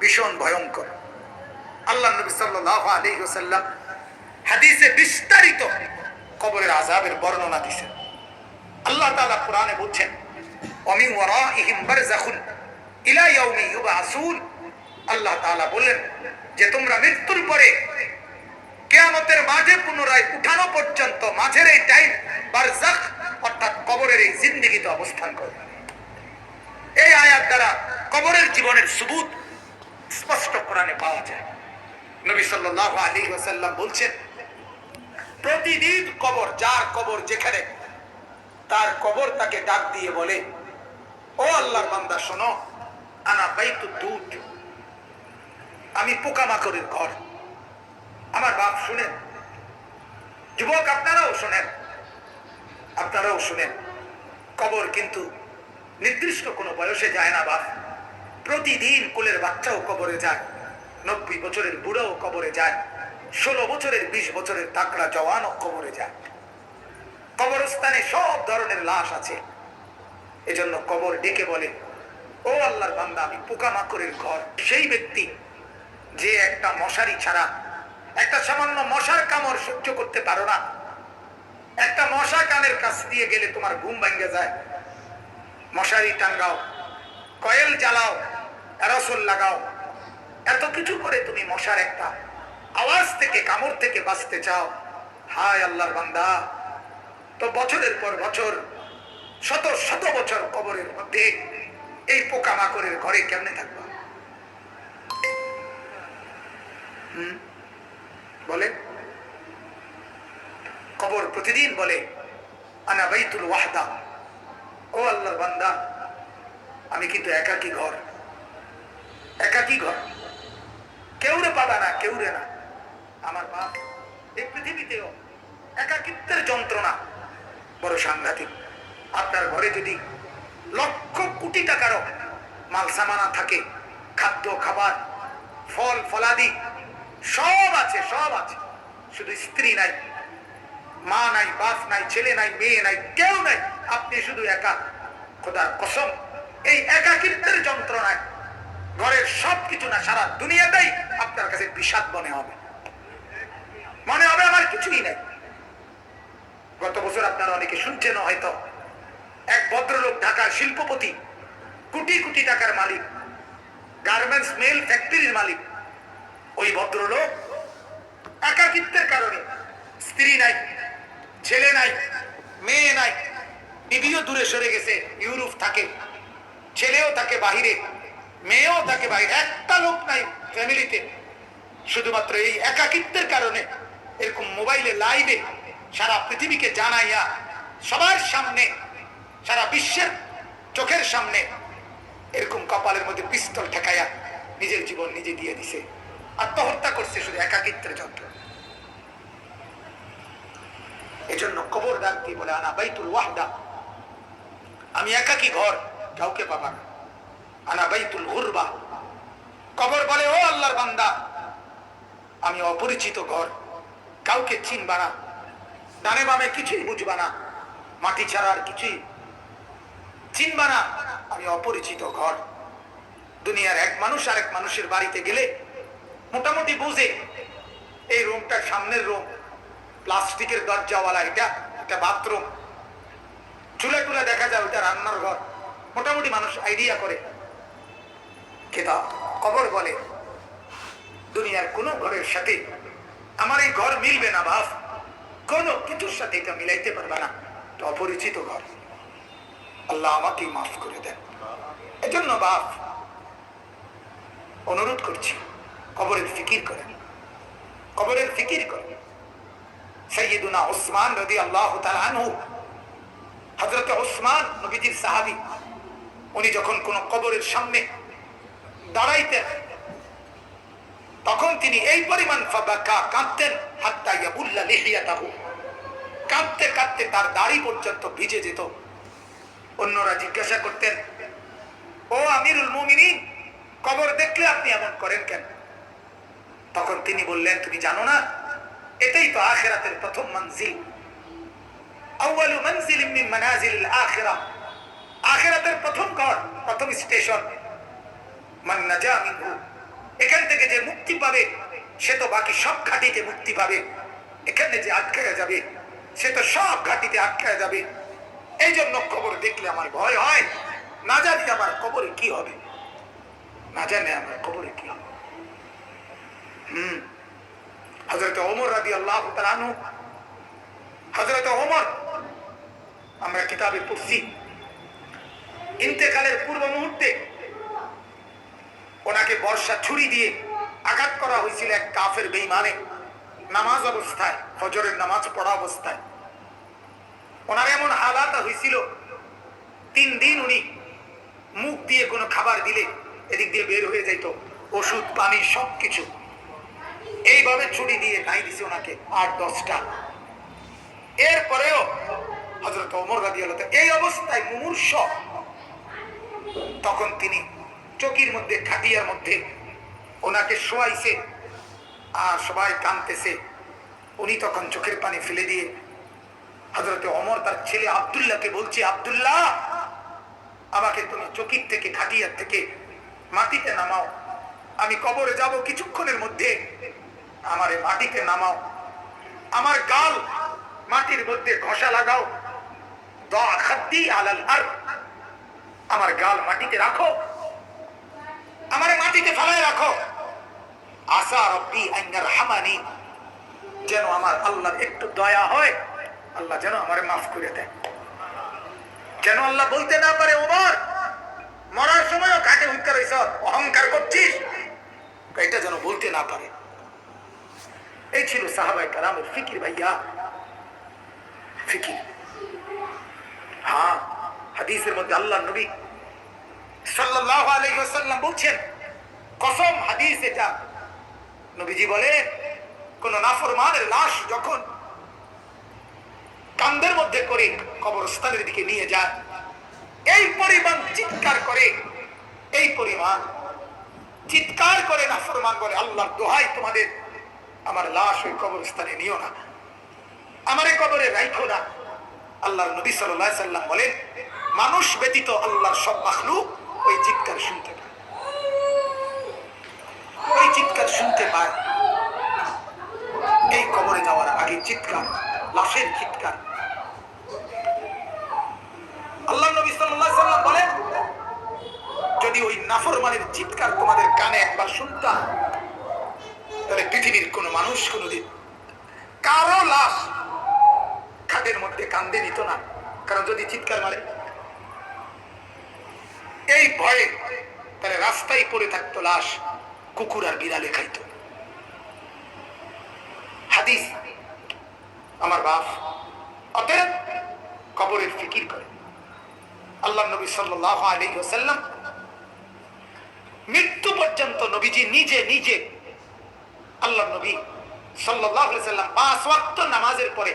ভীষণ ভয়ঙ্কর। আল্লাহ নবী সাল্লাল্লাহু আলাইহি ওয়াসাল্লাম হাদিসে বিস্তারিত কবরের আযাবের বর্ণনা দিয়েছেন। আল্লাহ তাআলা কোরআনে বলছেন, ওয়ামিন ওয়ারাইহিম বারযাখুন ইলা ইয়াউমি ইউবআসুন। আল্লাহ তাআলা বলেন যে তোমরা মৃত্যুর পরে কিয়ামতের মাঝে পুনরায় উঠানো পর্যন্ত মাঝের এই টাইম বারযাখ অর্থাৎ কবরের এই জিন্দেগিতে অবস্থান করবে। এই আয়াত দ্বারা কবরের জীবনের সুবুত স্পষ্ট কোরআনে পাওয়া যায়। নবী সাল্লাল্লাহু আলাইহি ওয়াসাল্লাম বলছেন, প্রতিদিন কবর, যার কবর যেখানে, তার কবর তাকে ডাক দিয়ে বলে, ও আল্লাহর বান্দা শোনো, আনা বাইতুদ দুদ, আমি পোকামাকড়ের ঘর। আমার বাপ শুনেন, যুবক আপনারাও শুনেন, আপনারাও শুনেন, কবর কিন্তু নির্দিষ্ট কোনো বয়সে যায় না বাপ। প্রতিদিন কোলের বাচ্চাও কবরে যায়, 90 বছরের বুড়াও কবরে যায়, 16 বছরের 20 বছরের তাকড়া জওয়ানও কবরে যায়। কবরস্থানে সব ধরনের লাশ আছে। এজন্য কবর ডেকে বলে, ও আল্লাহর বান্দা, আমি পোকামাকড়ের ঘর। সেই ব্যক্তি যে একটা মশারি ছাড়া, একটা সামান্য মশার কামড় সহ্য করতে পারো না, একটা মশা কানের কাছ দিয়ে গেলে তোমার ঘুম ভেঙে যায়, মশারি টাঙ্গাও, কয়েল জ্বালাও, অ্যারোসল লাগাও, এত কিছু করে তুমি মশার একটা আওয়াজ থেকে, কামড় থেকে বাঁচতে চাও। হায় আল্লাহর বান্দা, তো বছরের পর বছর, শত শত বছর কবরের মধ্যে এই পোকামাকড়ের ঘরে কেমনে থাকবা? বলে কবর প্রতিদিন বলে, আনা বাইতুল ওয়াহদা, ও আল্লাহর বান্দা, আমি কিন্তু একাকী ঘর। একাকী ঘর, কেউরে পাবা না, কেউরে না। আমার বাপ, এই পৃথিবীতেও একাকিত্বের যন্ত্রণা বড় সাংঘাতিক। আপনার ঘরে যদি লক্ষ কোটি টাকারও মাল সামানা থাকে, খাদ্য খাবার, ফল ফলাদি সব আছে, সব আছে, শুধু স্ত্রী নাই, মা নাই, বাপ নাই, ছেলে নাই, মেয়ে নাই, কেউ নাই, আপনি শুধু একা। খোদার কসম, এই একাকিত্বের যন্ত্রণায় ঘরের সবকিছু না, সারা দুনিয়াটাই আপনার কাছে বিষাদ মনে হবে। মনে হবে আমার কিছুই নাই। গত বছর আপনারা অনেকে শুনছেন হয়তো, এক ভদ্রলোক, ঢাকার শিল্পপতি, কোটি কোটি টাকার মালিক, গার্মেন্টস মেল ফ্যাক্টরির মালিক, ওই ভদ্রলোক একাকিত্বের কারণে, স্ত্রী নাই, ছেলে নাই, মেয়ে নাই, বিবিও দূরে সরে গেছে, ইউরোপ থাকে, ছেলেও থাকে বাহিরে, মেয়েও থাকে বাহিরে, একটা লোক নাই ফ্যামিলিতে। শুধুমাত্র এই একাকিত্বের কারণে এরকম মোবাইলে লাইভে সারা পৃথিবীকে জানাইয়া, সবার সামনে, সারা বিশ্বের চোখের সামনে এরকম কপালের মধ্যে পিস্তল ঠেকাইয়া নিজের জীবন নিজে দিয়ে দিছে, আত্মহত্যা করছে শুধু একাকিত্বের যন্ত্র। এজন্য কবর ডাক দিয়ে বলে, আনা বাইতুল ওয়াহদা, আমি একাকী ঘর, কাউকে পাবা না। আনা বাইতুল গুরবা, কবর বলে, ও আল্লাহর বান্দা, আমি অপরিচিত ঘর, কাউকে চিনবা না, ডানে বামে কিছুই বুঝবা না, মাটি ছাড়া আর কিছুই চিনবা না, আমি অপরিচিত ঘর। দুনিয়ার এক মানুষ আরেক মানুষের বাড়িতে গেলে মোটামুটি বুঝে, এই রুমটার সামনের রুম, প্লাস্টিকের দরজাওয়ালা, এটা বাথরুম, চুলে টুলে দেখা যায় ওইটা রান্নার ঘর, মোটামুটি মানুষ আইডিয়া করে। কিন্তু কবর বলে, দুনিয়ার কোন ঘরের সাথে আমার এই ঘর মিলবে না বাপ, কোন কিছুর সাথে এটা মিলাইতে পারবে না, এটা অপরিচিত ঘর। আল্লাহ আমাকে মাফ করে দেন। এজন্য বাপ, অনুরোধ করছি, কবরের ফিকির করেন, কবরের ফিকির করেন। সাইয়্যিদুনা উসমান রাদিয়াল্লাহু তাআলা আনহু, হযরত উসমান নবীজির সাহাবী, উনি যখন কোন কবরের সামনে দাঁড়াইতেন, তখন তিনি এই পরিমাণ ফাবাকা, কাঁদতেন, হাত্তা ইয়াবুল্লা লিহিয়াতাহু, কাঁদতে কাঁদতে তার দাড়ি পর্যন্ত ভিজে যেত। অন্যরা জিজ্ঞাসা করতেন, ও আমিরুল মুমিনিন, কবর দেখলে আপনি এমন করেন কেন? তখন তিনি বললেন, তুমি জানো না, এটাই তো আখিরাতের প্রথম মঞ্জিল, আউয়ালু মানজিলিন মিন মানাজিলিল আখিরাহ, আখিরাতের প্রথম ঘর, প্রথম স্টেশন। মান নাজা মিনহু এখান থেকে যে মুক্তি পাবে সে তো বাকি সব ঘাটিতে মুক্তি পাবে, এখানে যে আটকায়া যাবে সে তো সব ঘাটিতে আটকায়া যাবে। এই জন্য কবর দেখলে আমার ভয় হয়, না জানি আমার কবরে কি হবে, না জানে আমার কবরে কি হবে। হযরত ওমর রাদিয়াল্লাহু তাআলা আনহু, হযরত ওমর আমরা কিতাবে পড়ছি, ইন্তেকালের পূর্ব মুহূর্তে ওনাকে বর্ষা ছুরি দিয়ে আঘাত করা হয়েছিল এক কাফের বেঈমানে, নামাজ অবস্থায়, ফজরের নামাজ পড়া অবস্থায়। ওনার এমন হালাত হয়েছিল 3 দিন উনি মুখ দিয়ে কোনো খাবার দিলে এদিক দিয়ে বের হয়ে যাইত, ওষুধ পানি সবকিছু। এইভাবে ছুরি দিয়ে নাই দিছে ওনাকে 8-10টা। এরপরেও হযরত ওমর রাদিয়াল্লাহু তাআলা এই অবস্থায় মুমূর্ষ, তখন তিনি চকির মধ্যে, খাটিয়ার মধ্যে ওনাকে শোয়াইছে আর সবাই কাঁদতেছে। উনি তখন চোখের পানি ফেলে দিয়ে হযরত ওমর তার ছেলে আব্দুল্লাহকে বলছে, আব্দুল্লাহ, আমাকে তুমি চকির থেকে, খাটিয়ার থেকে মাটিতে নামাও, আমি কবরে যাব কিছুক্ষণের মধ্যে, আমারে মাটিতে নামাও, আমার গাল মাটির মধ্যে ঘষা লাগাও, দা খাদ্দি আলাল আরদ, আমার গাল মাটিতে রাখো, আমারে মাটিতে ফেলায় রাখো, আসা রব্বি আন ইয়ারহামানি, যেন আমার আল্লাহর একটু দয়া হয়, আল্লাহ যেন আমারে মাফ করে দেয়। যেন আল্লাহ বলতে না পারে, ওমর মরার সময়ও কাটে উঠতে রইছ, অহংকার করছিস, এটা যেন বলতে না পারে। এই ছিল সাহাবায়ে কেরামের ফিকির। ভাইয়া, ফিকির। হ্যাঁ, হাদিসের মধ্যে আল্লাহর নবী সাল্লাল্লাহু আলাইহি ওয়াসাল্লাম বলছেন, কসম, হাদিস এটা, নবীজি বলেন, কোন নাফরমানের লাশ যখন কান্দের মধ্যে করে কবরস্থানের দিকে নিয়ে যায়, এই পরিমাণ চিৎকার করে, এই পরিমাণ চিৎকার করে নাফরমান বলে, আল্লাহর দোহাই তোমাদের, আমার লাশ ওই কবরস্থানে নিও না, আমারে কবরে রাখো না। আল্লাহর নবী সাল্লাল্লাহু আলাইহি সাল্লাম বলেন, মানুষ ব্যতীত আল্লাহর সব মাখলুক ওই চিৎকার শুনতে পায়, ওই চিৎকার শুনতে পায়। এই কবরে যাওয়ার আগে চিৎকার, লাশের চিৎকার। আল্লাহর নবী সাল্লাল্লাহু আলাইহি সাল্লাম বলেন, যদি ওই নাফরমানের চিৎকার তোমাদের কানে একবার শুনতাম, তাহলে পৃথিবীর কোন মানুষ কোনদিন কারো লাশ খাদের মধ্যে কান্দে নিত না। কারণ যদি চিৎকার মারে, এই ভয়ে তাহলে রাস্তায় পড়ে থাকতো লাশ, কুকুর আর বিড়ালে খাইত। হাদিস আমার বাপ। অতএব কবরের ফিকির করে। আল্লাহ নবী সাল্লাল্লাহু আলাইহি ওয়াসাল্লাম মৃত্যু পর্যন্ত নবীজি নিজে নিজে, আল্লাহ নবী সাল্লাল্লাহু আলাইহি ওয়াসাল্লাম 5 ওয়াক্ত নামাজের পরে